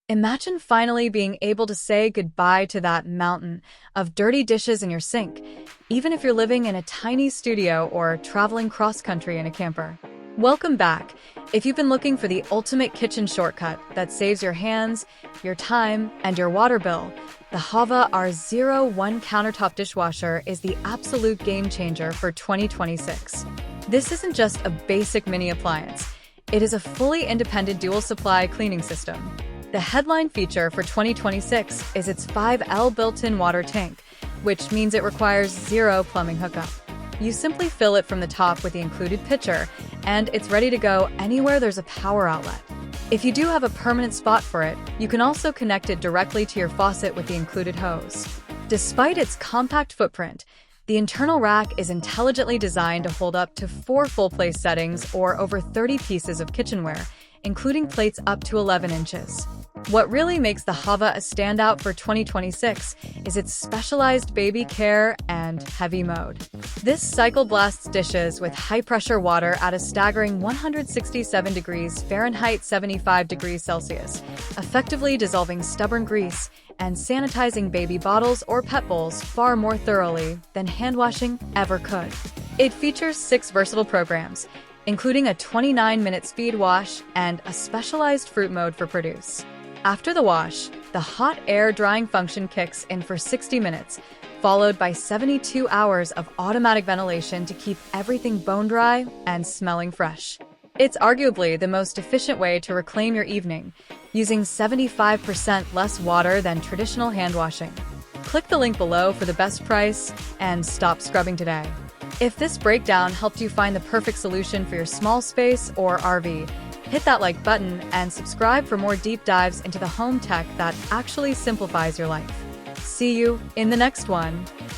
Imagine finally being able to say goodbye to that mountain of dirty dishes in your sink, even if you're living in a tiny studio or traveling cross-country in a camper. Welcome back. If you've been looking for the ultimate kitchen shortcut that saves your hands, your time, and your water bill, the HAVA R01 Countertop Dishwasher is the absolute game changer for 2026. This isn't just a basic mini appliance. It is a fully independent dual-supply cleaning system. The headline feature for 2026 is its 5L built-in water tank, which means it requires zero plumbing hookup. You simply fill it from the top with the included pitcher, and it's ready to go anywhere there's a power outlet. If you do have a permanent spot for it, you can also connect it directly to your faucet with the included hose. Despite its compact footprint, the internal rack is intelligently designed to hold up to 4 full-place settings or over 30 pieces of kitchenware, including plates up to 11 inches. What really makes the HAVA a standout for 2026 is its specialized baby care and heavy mode. This cycle blasts dishes with high-pressure water at a staggering 167 degrees Fahrenheit 75 degrees Celsius, effectively dissolving stubborn grease and sanitizing baby bottles or pet bowls far more thoroughly than hand washing ever could. It features 6 versatile programs, including a 29-minute speed wash and a specialized fruit mode for produce. After the wash, the hot air drying function kicks in for 60 minutes, followed by 72 hours of automatic ventilation to keep everything bone dry and smelling fresh. It's arguably the most efficient way to reclaim your evening, using 75% less water than traditional hand washing. Click the link below for the best price and stop scrubbing today. If this breakdown helped you find the perfect solution for your small space or RV, hit that like button and subscribe for more deep dives into the home tech that actually simplifies your life. See you in the next one.